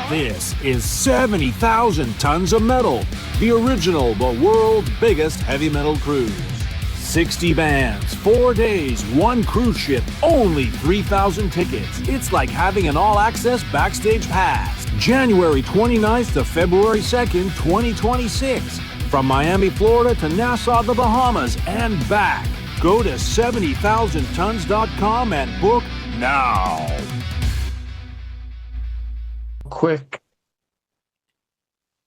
This is 70,000 Tons of Metal, the original, the world's biggest heavy metal cruise. 60 bands, 4 days, 1 cruise ship, only 3,000 tickets. It's like having an all-access backstage pass. January 29th to February 2nd, 2026. From Miami, Florida to Nassau, the Bahamas, and back. Go to 70,000tons.com and book now. Quick.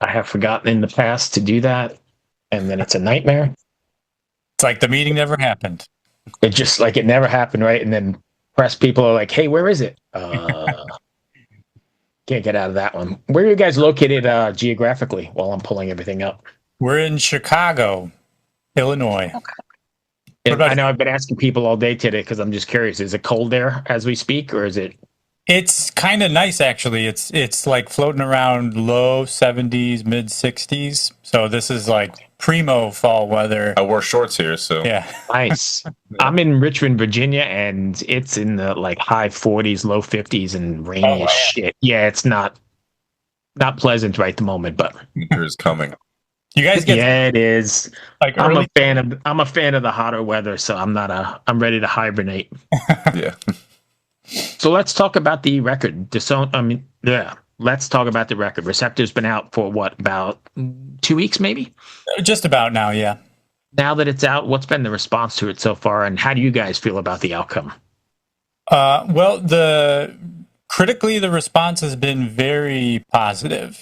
I have forgotten in the past to do that, and then it's a nightmare. It's like the meeting never happened. It just like it never happened, right? And then press people are like, "Hey, where is it?" Can't get out of that one. Where are you guys located geographically? While I'm pulling everything up, We're in Chicago, Illinois. Okay. I know I've been asking people all day today because I'm just curious. Is it cold there as we speak, or is it? It's kind of nice, actually. It's like floating around low 70s, mid 60s. So this is like primo fall weather. I wore shorts here, so Yeah. Nice. I'm in Richmond, Virginia, and it's in the like high 40s, low 50s, and rainy as shit. Yeah, it's not pleasant right at the moment, but winter is coming. You guys get yeah, it is. like I'm early. a fan of the hotter weather, so I'm ready to hibernate. Yeah. So let's talk about the record. Let's talk about the record. Receptor's been out for what, about 2 weeks, maybe? Just about now, yeah. Now that it's out, what's been the response to it so far, and how do you guys feel about the outcome? Well, critically, the response has been very positive.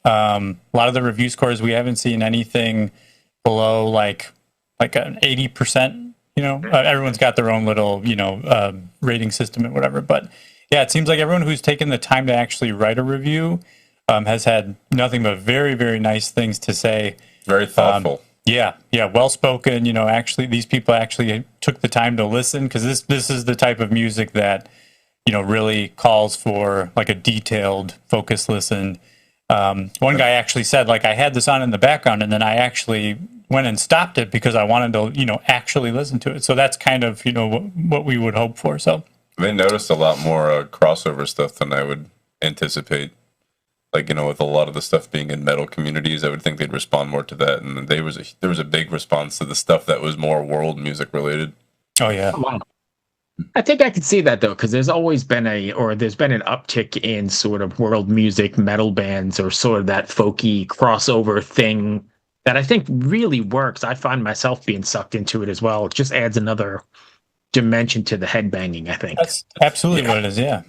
A lot of the review scores, we haven't seen anything below like an 80%. Everyone's got their own little, rating system and whatever. But yeah, it seems like everyone who's taken the time to actually write a review has had nothing but very, very nice things to say. Very thoughtful. Yeah, well spoken. Actually, these people actually took the time to listen, because this is the type of music that really calls for like a detailed, focused listen. One guy actually said, like, I had this on in the background, and then I actually went and stopped it because I wanted to, actually listen to it. So that's kind of, what we would hope for. So They noticed a lot more crossover stuff than I would anticipate. Like, with a lot of the stuff being in metal communities, I would think they'd respond more to that. And there was a big response to the stuff that was more world music related. oh yeah. Wow. I think I could see that though, because there's been an uptick in sort of world music metal bands, or sort of that folky crossover thing that I think really works. I find myself being sucked into it as well. It just adds another dimension to the headbanging, I think. That's absolutely what it is, yeah.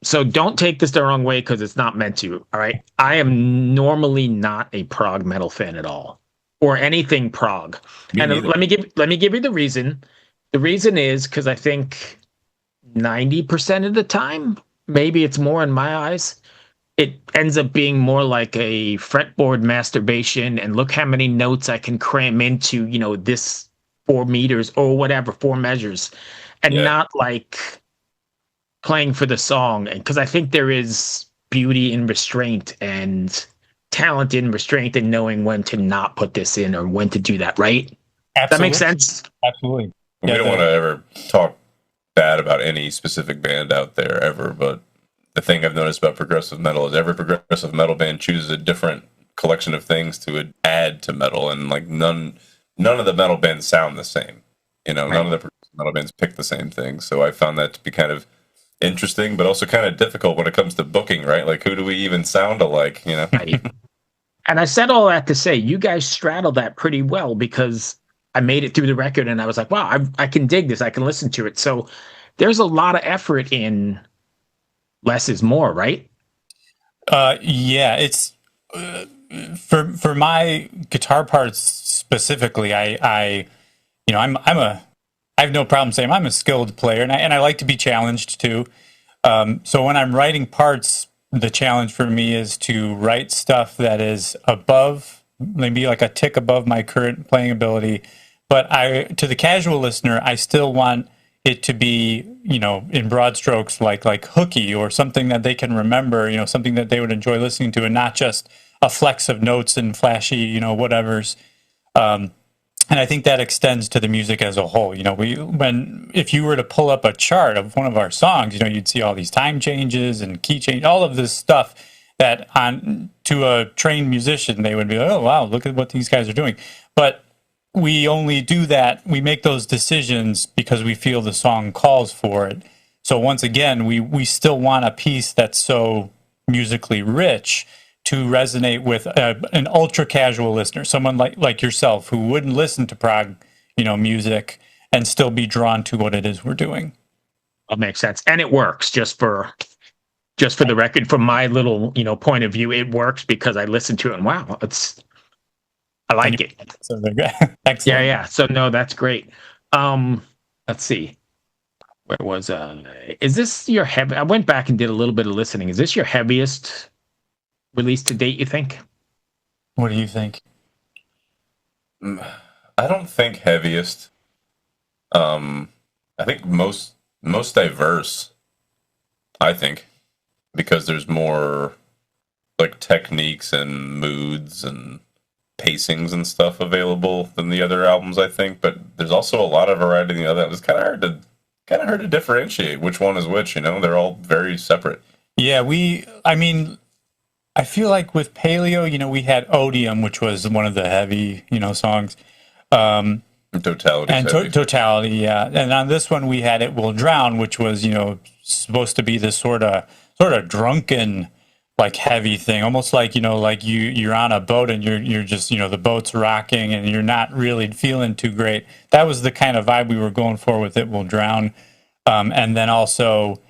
So don't take this the wrong way, because it's not meant to. All right. I am normally not a prog metal fan at all, or anything prog. Me and neither. let me give you the reason. The reason is because I think 90% of the time, maybe it's more in my eyes, it ends up being more like a fretboard masturbation, and look how many notes I can cram into, this 4 meters or whatever, 4 measures, and not like playing for the song. And because I think there is beauty in restraint and talent in restraint, and knowing when to not put this in or when to do that, right? Absolutely. That makes sense? Absolutely. We don't want to ever talk bad about any specific band out there ever, but the thing I've noticed about progressive metal is every progressive metal band chooses a different collection of things to add to metal, and like none of the metal bands sound the same. None of the progressive metal bands pick the same thing. So I found that to be kind of interesting, but also kind of difficult when it comes to booking, right? Like, who do we even sound alike? Right. And I said all that to say, you guys straddle that pretty well, because I made it through the record and I was like, wow, I can dig this. I can listen to it. So there's a lot of effort in less is more, right? Yeah, it's for my guitar parts specifically. I have no problem saying I'm a skilled player, and I like to be challenged too. So when I'm writing parts, the challenge for me is to write stuff that is above, maybe like a tick above my current playing ability. But to the casual listener, I still want it to be, in broad strokes, like hooky, or something that they can remember, something that they would enjoy listening to, and not just a flex of notes and flashy, whatevers. And I think that extends to the music as a whole. If you were to pull up a chart of one of our songs, you'd see all these time changes and key change, all of this stuff that to a trained musician, they would be like, oh, wow, look at what these guys are doing. But we only do that. We make those decisions because we feel the song calls for it. So once again, we still want a piece that's so musically rich to resonate with an ultra casual listener, someone like yourself who wouldn't listen to prog, music and still be drawn to what it is we're doing. That makes sense, and it works. Just for the record, from my little point of view, it works because I listen to it and wow, I like it. So excellent. Yeah. So no, that's great. Let's see. Where was is this your heavy? I went back and did a little bit of listening. Is this your heaviest release to date, you think? What do you think? I don't think heaviest. I think most diverse, I think, because there's more like techniques and moods and pacings and stuff available than the other albums, I think. But there's also a lot of variety in the other. It's kind of hard to differentiate which one is which. They're all very separate. Yeah, I feel like with Paleo, we had Odium, which was one of the heavy, songs. Totality. And Totality, yeah. And on this one, we had It Will Drown, which was, supposed to be this sort of drunken, like heavy thing, almost like, you're on a boat and you're just, the boat's rocking and you're not really feeling too great. That was the kind of vibe we were going for with It Will Drown. And then also,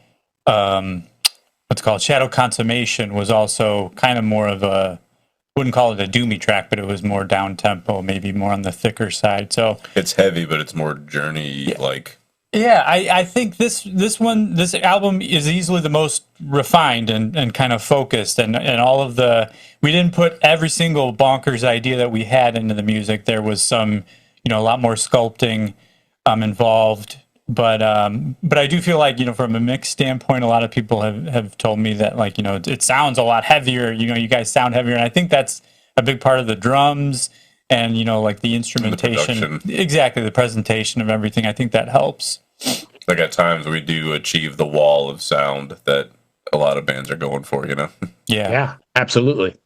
what's called Shadow Consummation was also kind of more of wouldn't call it a doomy track, but it was more down tempo, maybe more on the thicker side. So it's heavy, but it's more journey like. Yeah, I think this album is easily the most refined and kind of focused, and all of we didn't put every single bonkers idea that we had into the music. There was some, a lot more sculpting involved. But I do feel like, from a mix standpoint, a lot of people have told me that, like, it sounds a lot heavier. You guys sound heavier. And I think that's a big part of the drums and, like the instrumentation. Exactly. The presentation of everything. I think that helps. Like at times we do achieve the wall of sound that a lot of bands are going for, Yeah, absolutely.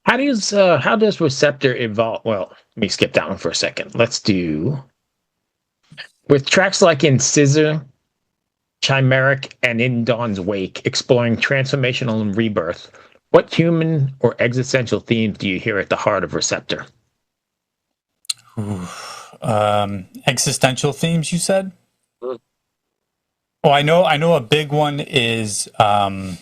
How does Receptor evolve? Well, let me skip that one for a second. Let's do... With tracks like Incisor, Chimeric, and In Dawn's Wake, exploring transformational and rebirth, what human or existential themes do you hear at the heart of Receptor? Existential themes, you said? Well, I know a big one is like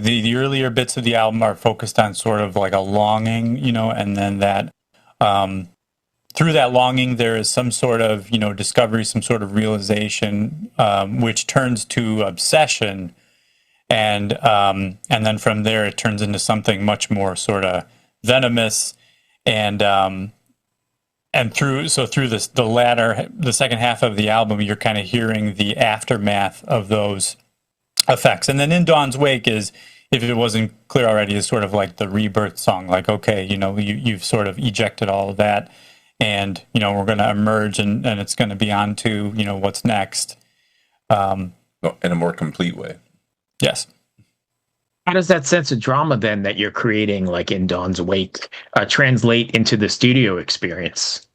the earlier bits of the album are focused on sort of like a longing, and then that through that longing, there is some sort of, discovery, some sort of realization, which turns to obsession. And then from there, it turns into something much more sort of venomous. And through the second half of the album, you're kind of hearing the aftermath of those effects. And then In Dawn's Wake is, if it wasn't clear already, is sort of like the rebirth song. Like, okay, you've sort of ejected all of that. And, we're going to emerge and it's going to be on to, what's next. In a more complete way. Yes. How does that sense of drama then that you're creating, like In Dawn's Wake, translate into the studio experience?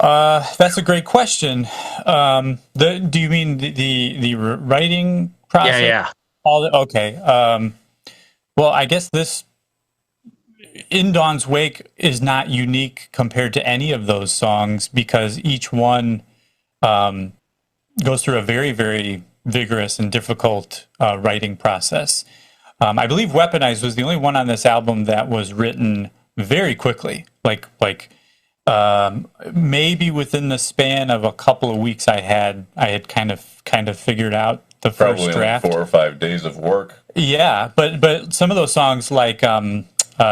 That's a great question. Do you mean the writing process? Yeah. Okay. Well, I guess this In Dawn's Wake is not unique compared to any of those songs because each one goes through a very, very vigorous and difficult writing process. I believe Weaponized was the only one on this album that was written very quickly, like maybe within the span of a couple of weeks. I had kind of figured out the Probably first draft. 4 or 5 days of work. Yeah, but some of those songs like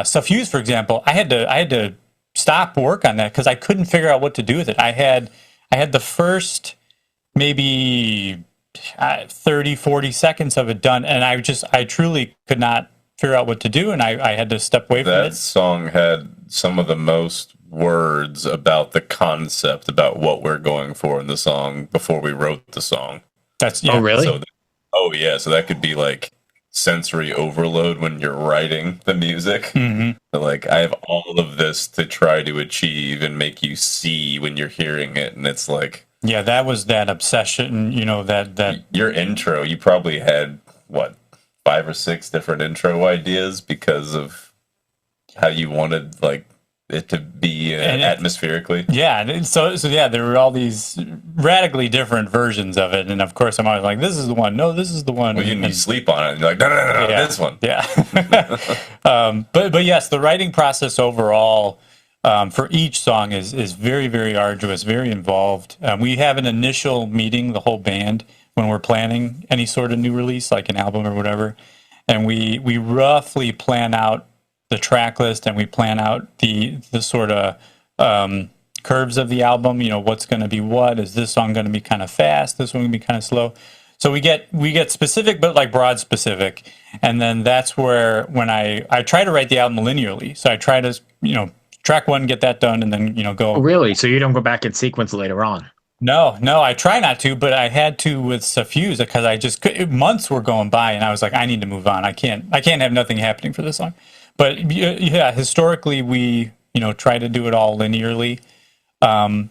Suffuse, for example, I had to stop work on that because I couldn't figure out what to do with it. I had the first maybe 30-40 seconds of it done, and I truly could not figure out what to do, and I had to step away from it. That song had some of the most words about the concept, about what we're going for in the song before we wrote the song. That's Oh, really? So that could be like sensory overload when you're writing the music. Mm-hmm. So like, I have all of this to try to achieve and make you see when you're hearing it, and it's like, yeah, that was that obsession. That your intro. You probably had what, 5 or 6 different intro ideas because of how you wanted like it to be atmospherically. Yeah, so yeah, there were all these radically different versions of it, and of course I'm always like, this is the one. No, this is the one. Well, you sleep on it, and you're like, no, yeah, this one. Yeah. But yes, the writing process overall for each song is very, very arduous, very involved. We have an initial meeting, the whole band, when we're planning any sort of new release, like an album or whatever, and we roughly plan out the track list, and we plan out the sort of curves of the album. What's going to be what. Is this song going to be kind of fast? This one going to be kind of slow? So we get specific, but like broad specific, and then that's where when I try to write the album linearly. So I try to track 1, get that done, and then go. Oh, really? So you don't go back in sequence later on? No, I try not to, but I had to with Suffuse because months were going by, and I was like, I need to move on. I can't have nothing happening for this song. But yeah, historically we try to do it all linearly, and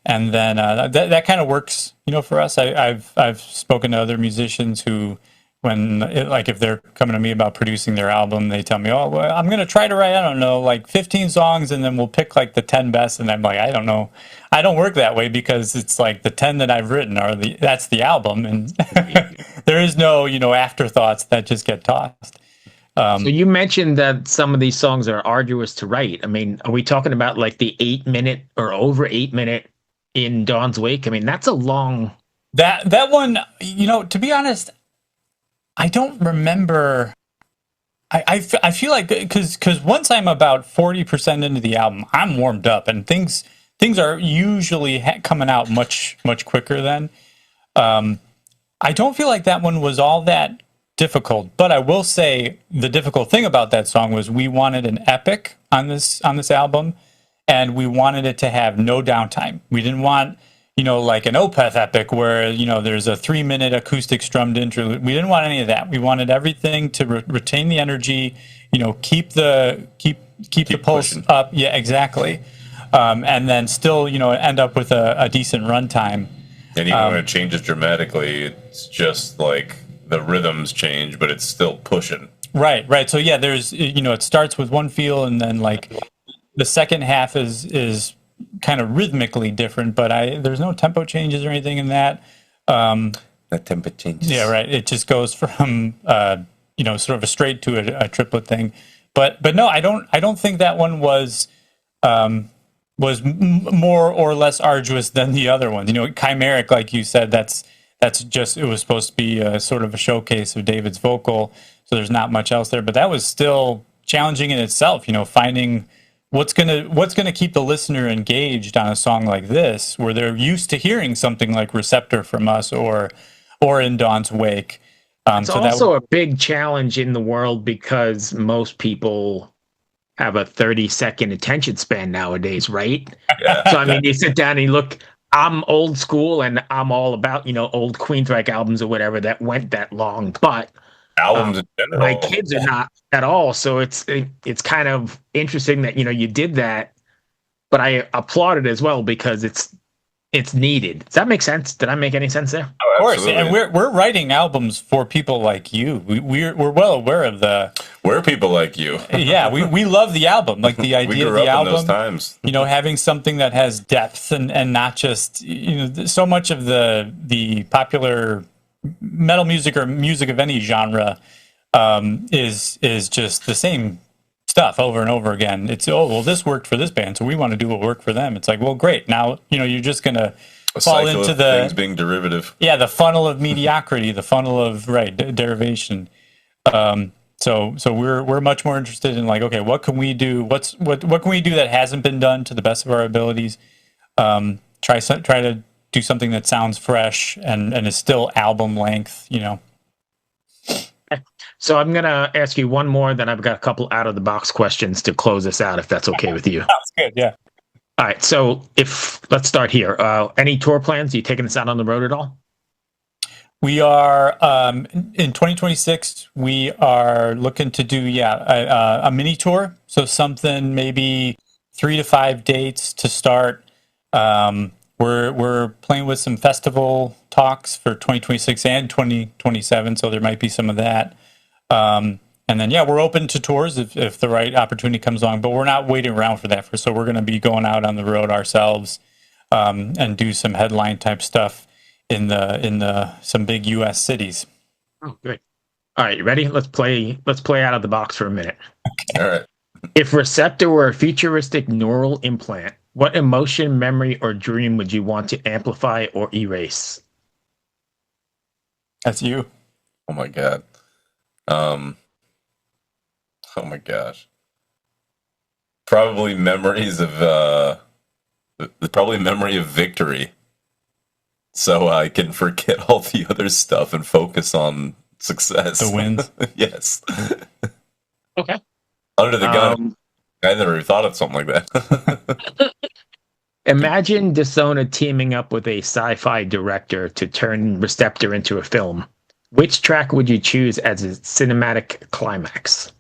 then that kind of works for us. I've spoken to other musicians who, if they're coming to me about producing their album, they tell me, oh, well, I'm going to try to write, I don't know, like 15 songs, and then we'll pick like the 10 best. And I'm like, I don't know. I don't work that way because it's like the 10 that I've written that's the album. And there is no, afterthoughts that just get tossed. So you mentioned that some of these songs are arduous to write. I mean, are we talking about like the 8-minute or over 8-minute in Dawn's Wake? I mean, that's a long... That one, to be honest, I don't remember. I feel like because once I'm about 40% into the album, I'm warmed up, and things are usually coming out much quicker then. I don't feel like that one was all that difficult, but I will say the difficult thing about that song was we wanted an epic on this album, and we wanted it to have no downtime. We didn't want like an Opeth epic where there's a 3-minute acoustic strummed interlude. We didn't want any of that. We wanted everything to retain the energy, keep the pulse pushing up. Yeah, exactly. And then still end up with a decent runtime. And even when it changes dramatically, it's just like the rhythms change, but it's still pushing. Right. So yeah, there's it starts with one feel, and then like the second half is kind of rhythmically different, but there's no tempo changes or anything in that. The tempo changes. Yeah, right. It just goes from sort of a straight to a triplet thing. But no, I don't think that one was more or less arduous than the other ones. Chimeric, like you said, that's just, it was supposed to be a sort of a showcase of David's vocal, so there's not much else there. But that was still challenging in itself. Finding what's gonna keep the listener engaged on a song like this, where they're used to hearing something like Receptor from us or In Dawn's Wake. It's also a big challenge in the world because most people have a 30-second attention span nowadays, right? Yeah. So I mean, you sit down and you look. I'm old school, and I'm all about old Queensryche albums or whatever that went that long, but albums in general. My kids are not at all, so it's kind of interesting that you did that, but I applaud it as well because it's needed. Does that make sense? Did I make any sense there? Oh, of course, absolutely. and we're writing albums for people like you. We're well aware of we're people like you. Yeah, we love the album, like the idea of the album. In those times. Having something that has depth and not just so much of the popular metal music or music of any genre is just the same stuff over and over again. It's, oh, well, this worked for this band, so we want to do what worked for them. It's like, well, great. Now, you're just going to fall into the things being derivative. Yeah, the funnel of mediocrity, the funnel of derivation. So we're much more interested in like, okay, what can we do? What can we do that hasn't been done to the best of our abilities? Try to do something that sounds fresh and is still album length. So I'm gonna ask you one more, then I've got a couple out of the box questions to close this out, if that's okay with you. Sounds good. Yeah. All right. So let's start here. Any tour plans? Are you taking us out on the road at all? We are in 2026. We are looking to do a mini tour. So something maybe 3 to 5 dates to start. We're playing with some festival talks for 2026 and 2027. So there might be some of that. And then we're open to tours if the right opportunity comes along. But we're not waiting around for that. So we're going to be going out on the road ourselves and do some headline type stuff in the some big U.S. cities. Oh, good. All right, you ready? Let's play out of the box for a minute. All right. If Receptor were a futuristic neural implant, what emotion, memory, or dream would you want to amplify or erase? That's you. Oh my god. Oh my gosh. Probably memories of probably memory of victory. So I can forget all the other stuff and focus on success. The wins. Yes. Okay. Under the gun. I never thought of something like that. Imagine Dissona teaming up with a sci-fi director to turn Receptor into a film. Which track would you choose as a cinematic climax?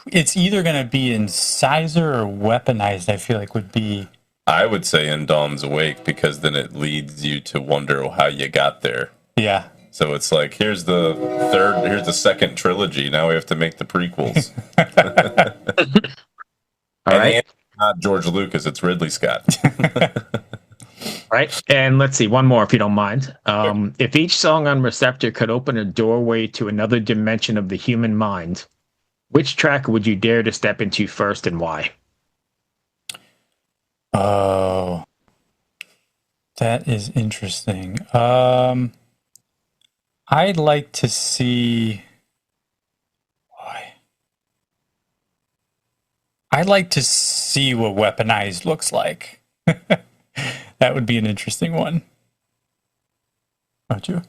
It's either going to be Incisor or Weaponized, I feel like would be. I would say In Dawn's Awake, because then it leads you to wonder how you got there. Yeah. So it's like, here's the second trilogy. Now we have to make the prequels. All right. It's not George Lucas, it's Ridley Scott. Right. And let's see, one more if you don't mind. If each song on Receptor could open a doorway to another dimension of the human mind, which track would you dare to step into first and why? Oh, that is interesting. I'd like to see. I'd like to see what Weaponized looks like. That would be an interesting one. How about you?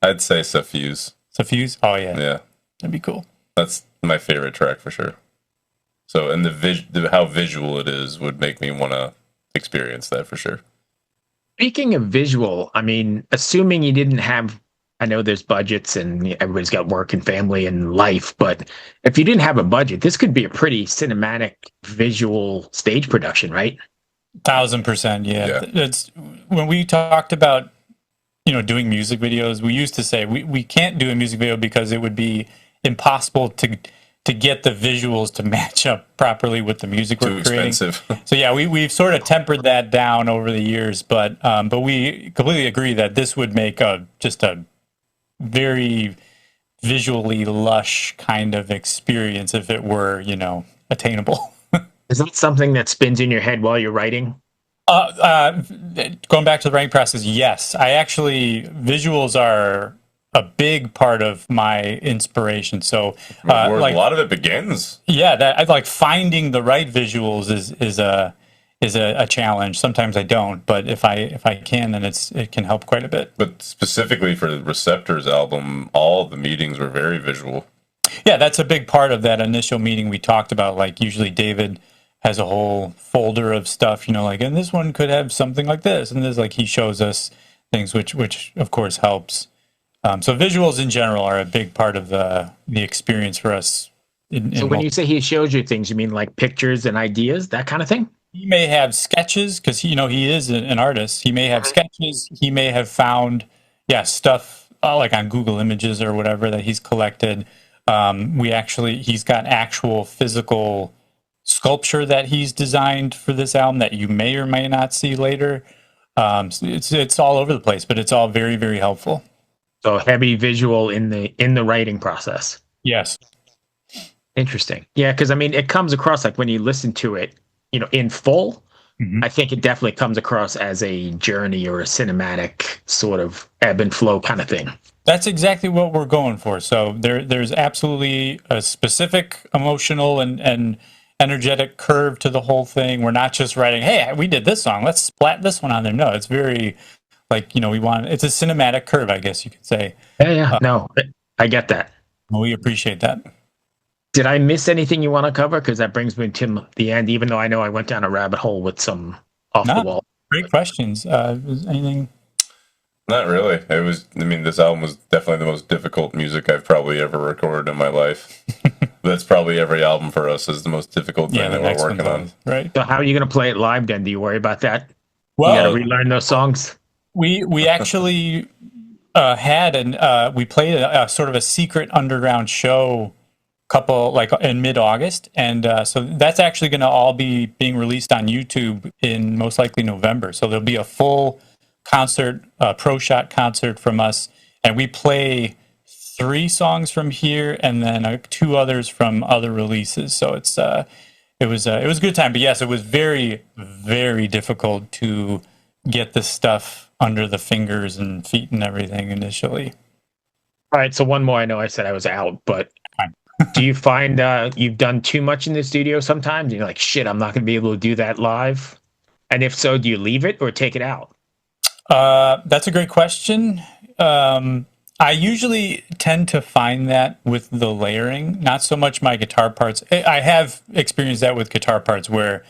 I'd say Suffuse. Suffuse? Oh, yeah. Yeah. That'd be cool. That's my favorite track for sure. So, and how visual it is would make me want to experience that for sure. Speaking of visual, I mean, assuming you didn't have, I know there's budgets and everybody's got work and family and life, but if you didn't have a budget, this could be a pretty cinematic visual stage production, right? 1000%. Yeah. It's when we talked about, doing music videos, we used to say we can't do a music video because it would be impossible to get the visuals to match up properly with the music we're creating. Too expensive. So yeah, we've sort of tempered that down over the years, but we completely agree that this would make just a very visually lush kind of experience if it were, attainable. Is that something that spins in your head while you're writing? Going back to the writing process, yes. Visuals are a big part of my inspiration. So where a lot of it begins. Yeah, that I like finding the right visuals is a challenge. Sometimes I don't, but if I can, then it can help quite a bit. But specifically for the Receptor's album, all the meetings were very visual. Yeah, that's a big part of that initial meeting we talked about. Like usually David has a whole folder of stuff, and this one could have something like this, and this he shows us things which of course helps. So visuals in general are a big part of the experience for us. So when you say he shows you things, you mean like pictures and ideas, that kind of thing? He may have sketches because he is an artist. He may have sketches. He may have found stuff like on Google Images or whatever that he's collected. He's got actual physical sculpture that he's designed for this album that you may or may not see later. It's all over the place, but it's all very, very helpful. So heavy visual in the writing process. Yes. Interesting. Yeah, because I mean, it comes across like when you listen to it, in full. Mm-hmm. I think it definitely comes across as a journey or a cinematic sort of ebb and flow kind of thing. That's exactly what we're going for. So there's absolutely a specific emotional and energetic curve to the whole thing. We're not just writing, hey, we did this song, let's splat this one on there. No, it's very like, it's a cinematic curve, I guess you could say. Yeah. No, I get that. We appreciate that. Did I miss anything you want to cover? Because that brings me to the end, even though I know I went down a rabbit hole with some off the wall. Great questions. Is anything? Not really. This album was definitely the most difficult music I've probably ever recorded in my life. That's probably every album for us is the most difficult thing that we're working on. Right. So how are you going to play it live then? Do you worry about that? Well, you got to relearn those songs? We actually we played a sort of a secret underground show in mid-August, and so that's actually going to all be being released on YouTube in most likely November. So there'll be a full concert, pro shot concert from us, and we play 3 songs from here and then 2 others from other releases. So it was a good time. But yes, it was very, very difficult to get the stuff under the fingers and feet and everything initially. All right, so one more. I know I said I was out, but do you find you've done too much in the studio sometimes? You're like, shit, I'm not going to be able to do that live? And if so, do you leave it or take it out? That's a great question. I usually tend to find that with the layering, not so much my guitar parts. I have experienced that with guitar parts where,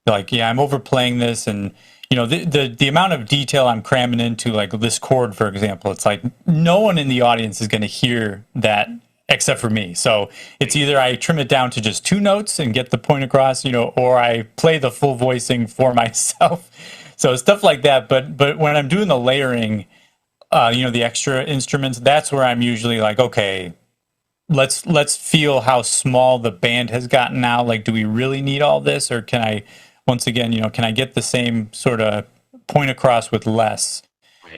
like, yeah, I'm overplaying this, and the amount of detail I'm cramming into, like this chord, for example, it's like no one in the audience is going to hear that except for me. So it's either I trim it down to just 2 notes and get the point across, or I play the full voicing for myself. So stuff like that. But when I'm doing the layering, the extra instruments, that's where I'm usually like, okay, let's feel how small the band has gotten now. Like, do we really need all this, or can I, once again, can I get the same sort of point across with less?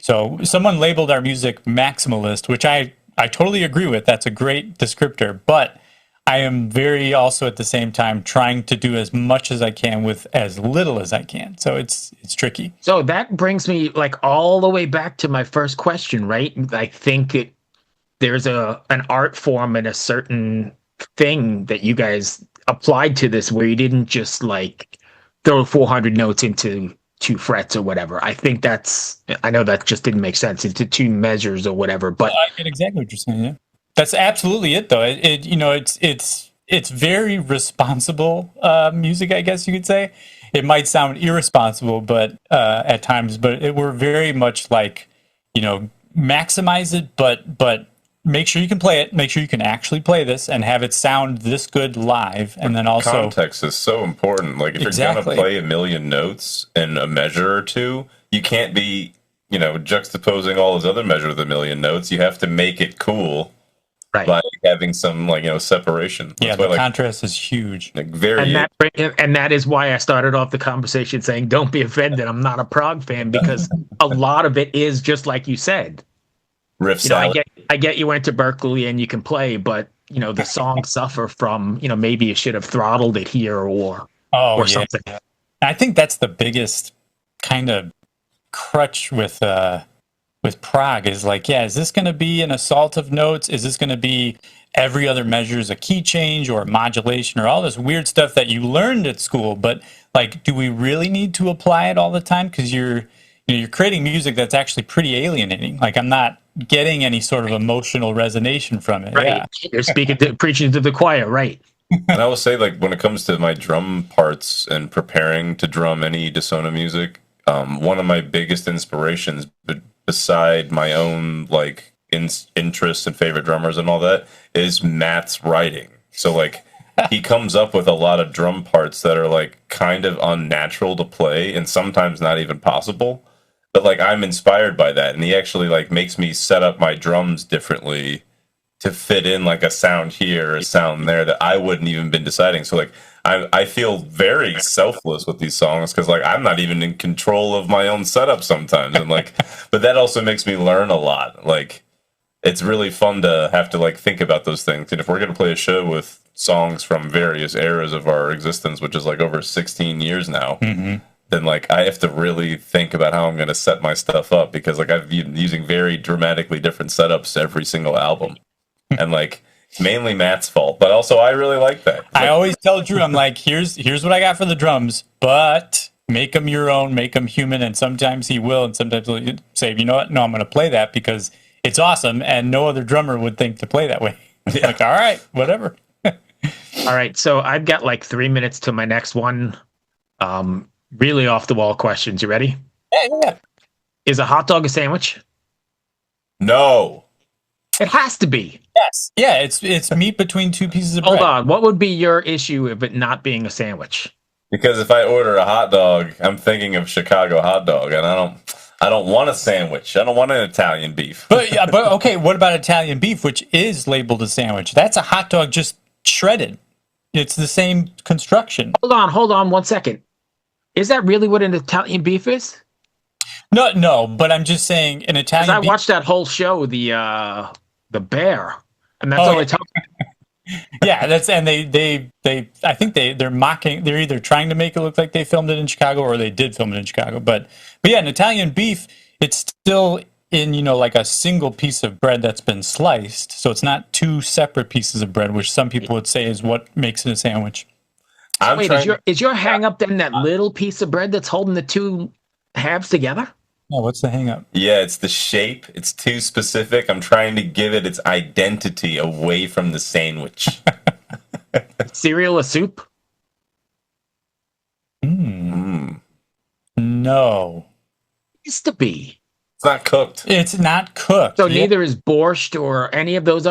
So someone labeled our music maximalist, which I totally agree with. That's a great descriptor, but I am very also at the same time trying to do as much as I can with as little as I can. So it's tricky. So that brings me like all the way back to my first question, right? I think there's an art form and a certain thing that you guys applied to this where you didn't just like throw 400 notes into 2 frets or whatever. I think I know that just didn't make sense, into 2 measures or whatever, but I get exactly what you're saying. Yeah. That's absolutely it, though. It's very responsible music, I guess you could say. It might sound irresponsible, but at times, but we're very much like, maximize it, but make sure you can play it. Make sure you can actually play this and have it sound this good live. And then also context is so important. Like if you're gonna play a million notes in a measure or 2, you can't be, juxtaposing all those other measures of the million notes. You have to make it cool. Right. By having some separation. That's the contrast is huge. And that is why I started off the conversation saying, don't be offended, I'm not a prog fan, because a lot of it is just like you said. Riff I get you went to Berkeley and you can play, but the songs suffer from, maybe you should have throttled it here or something. I think that's the biggest kind of crutch with prog is like, is this going to be an assault of notes? Is this going to be every other measure is a key change or a modulation or all this weird stuff that you learned at school? But like, do we really need to apply it all the time? Because you're creating music that's actually pretty alienating. Like, I'm not getting any sort of emotional resonation from it. Right. Yeah. You're preaching to the choir, right? And I will say, like, when it comes to my drum parts and preparing to drum any Dissona music, one of my biggest inspirations, beside my own like interests and favorite drummers and all that, is Matt's writing. So like he comes up with a lot of drum parts that are like kind of unnatural to play and sometimes not even possible, but like I'm inspired by that, and he actually like makes me set up my drums differently to fit in like a sound here, a sound there that I wouldn't even been deciding. So like I feel very selfless with these songs because like I'm not even in control of my own setup sometimes, and like, but that also makes me learn a lot. Like it's really fun to have to like think about those things. And if we're gonna play a show with songs from various eras of our existence, which is like over 16 years now, then like I have to really think about how I'm gonna set my stuff up, because like I've been using very dramatically different setups every single album, and like mainly Matt's fault, but also I really like that. I always tell Drew, I'm like, here's what I got for the drums, but make them your own, make them human, and sometimes he will, and sometimes he'll say, you know what? No, I'm going to play that because it's awesome, and no other drummer would think to play that way. Yeah. Like, all right, whatever. All right, so I've got like 3 minutes to my next one. Really off the wall questions. You ready? Yeah. Is a hot dog a sandwich? No. It has to be. Yes. Yeah, it's meat between two pieces of bread. Hold on. What would be your issue of it not being a sandwich? Because if I order a hot dog, I'm thinking of Chicago hot dog, and I don't want a sandwich. I don't want an Italian beef. But okay, what about Italian beef, which is labeled a sandwich? That's a hot dog just shredded. It's the same construction. Hold on 1 second. Is that really what an Italian beef is? No, but I'm just saying an Italian I beef. watched that whole show, the Bear, and that's all they talk about. Yeah, that's and they I think they're mocking. They're either trying to make it look like they filmed it in Chicago or they did film it in Chicago. But yeah, an Italian beef, it's still in like a single piece of bread that's been sliced, so it's not two separate pieces of bread, which some people would say is what makes it a sandwich. Wait, is your hang up then that little piece of bread that's holding the two halves together? Yeah, what's the hang up? Yeah, it's the shape. It's too specific. I'm trying to give it its identity away from the sandwich. Cereal a soup? No. It used to be. It's not cooked. It's not cooked. So neither is borscht or any of those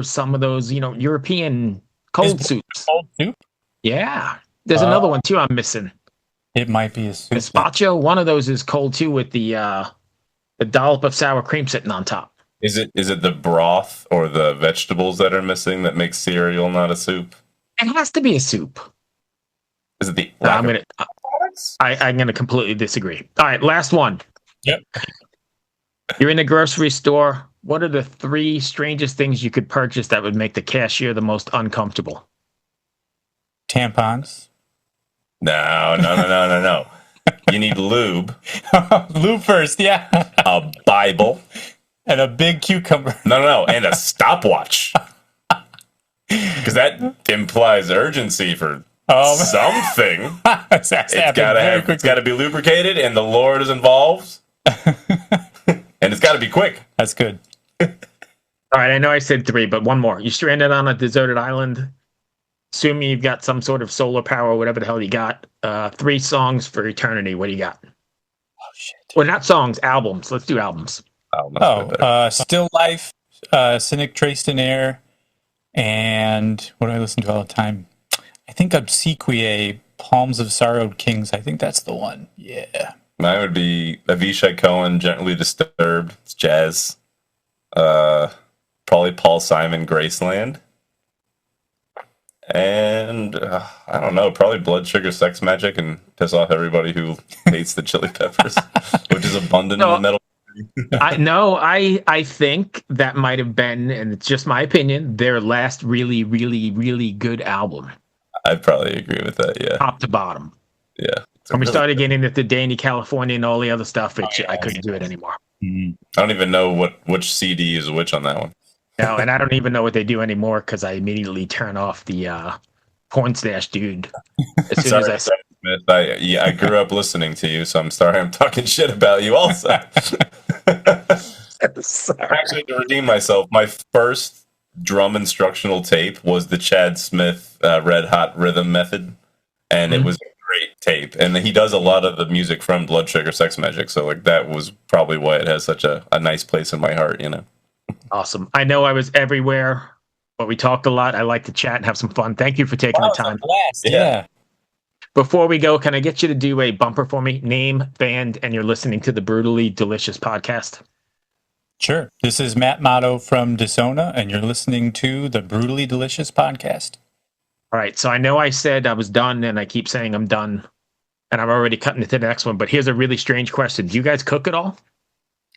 some of those, European cold soups. Cold soup? Yeah. There's another one too I'm missing. It might be a soup. Gazpacho, one of those is cold too with the dollop of sour cream sitting on top. Is it the broth or the vegetables that are missing that makes cereal not a soup? It has to be a soup. Is it the I'm gonna completely disagree. All right, last one. Yep. You're in the grocery store. What are the 3 strangest things you could purchase that would make the cashier the most uncomfortable? Tampons. No. You need lube. Lube first, yeah. A Bible. And a big cucumber. No. And a stopwatch. Because that implies urgency for something. It's got to be lubricated, and the Lord is involved. And it's got to be quick. That's good. All right, I know I said 3, but one more. You're stranded on a deserted island. Assuming you've got some sort of solar power, whatever the hell you got. 3 songs for eternity. What do you got? Oh, shit. Well, not songs, albums. Let's do albums. Still Life, Cynic Traced in Air, and what do I listen to all the time? I think Obsequiae, Palms of Sorrowed Kings. I think that's the one. Yeah. Mine would be Avishai Cohen, Gently Disturbed. It's jazz. Probably Paul Simon, Graceland. And I don't know, probably Blood Sugar Sex Magic and piss off everybody who hates the Chili Peppers, which is abundant in the metal. I think that might have been, and it's just my opinion, their last really, really, really good album. I'd probably agree with that, yeah. Top to bottom. Yeah. When we started getting into Danny California and all the other stuff, I couldn't do it anymore. I don't even know which CD is which on that one. No, and I don't even know what they do anymore because I immediately turn off the porn stash dude as soon as I say. I grew up listening to you, so I'm sorry I'm talking shit about you also. Actually, to redeem myself, my first drum instructional tape was the Chad Smith Red Hot Rhythm Method, and it was a great tape. And he does a lot of the music from Blood Sugar Sex Magic, so that was probably why it has such a nice place in my heart, Awesome. I know I was everywhere, but we talked a lot. I like to chat and have some fun. Thank you for taking the time. Yeah. Before we go, can I get you to do a bumper for me? Name, band, and you're listening to the Brutally Delicious podcast. Sure. This is Matt Motto from Dissona, and you're listening to the Brutally Delicious podcast. All right. So I know I said I was done, and I keep saying I'm done, and I'm already cutting it to the next one. But here's a really strange question. Do you guys cook at all?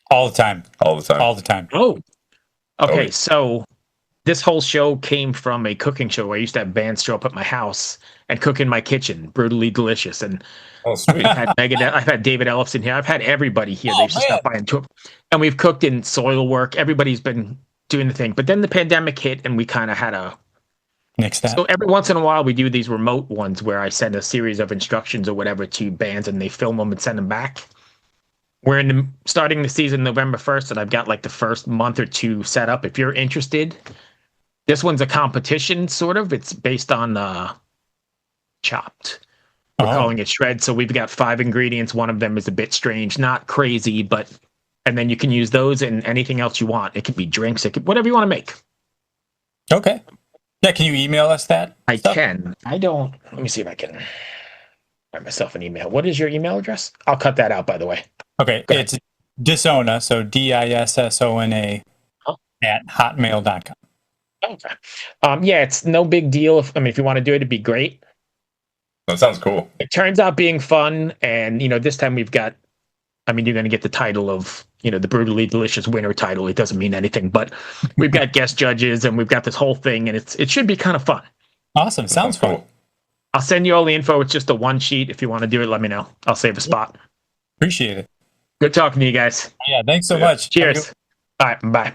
All the time. All the time. All the time. Oh. Okay. So this whole show came from a cooking show where I used to have bands show up at my house and cook in my kitchen, Brutally Delicious. And sweet. I've had David Ellefson here. I've had everybody here. They used to stop by and took. And we've cooked in soil work. Everybody's been doing the thing. But then the pandemic hit, and we kind of had a Next step. So every once in a while, we do these remote ones where I send a series of instructions or whatever to bands, and they film them and send them back. We're starting the season November 1st, and I've got like the first month or two set up. If you're interested, this one's a competition, sort of. It's based on Chopped. We're calling it Shred. So we've got 5 ingredients. One of them is a bit strange, not crazy, but and then you can use those in anything else you want. It could be drinks, it could whatever you want to make. Okay. Yeah, can you email us that? I can. I don't. Let me see if I can write myself an email. What is your email address? I'll cut that out, by the way. Okay, it's Dissona, so Dissona at hotmail.com. Okay. Yeah, it's no big deal. If you want to do it, it'd be great. That sounds cool. It turns out being fun, and this time we've got. You're going to get the title of, the Brutally Delicious winner title. It doesn't mean anything, but we've got guest judges and we've got this whole thing, and it should be kind of fun. Awesome. Sounds fun. Cool. I'll send you all the info. It's just a one sheet. If you want to do it, let me know. I'll save a spot. Appreciate it. Good talking to you guys. Yeah, thanks so much. Cheers. All right, bye.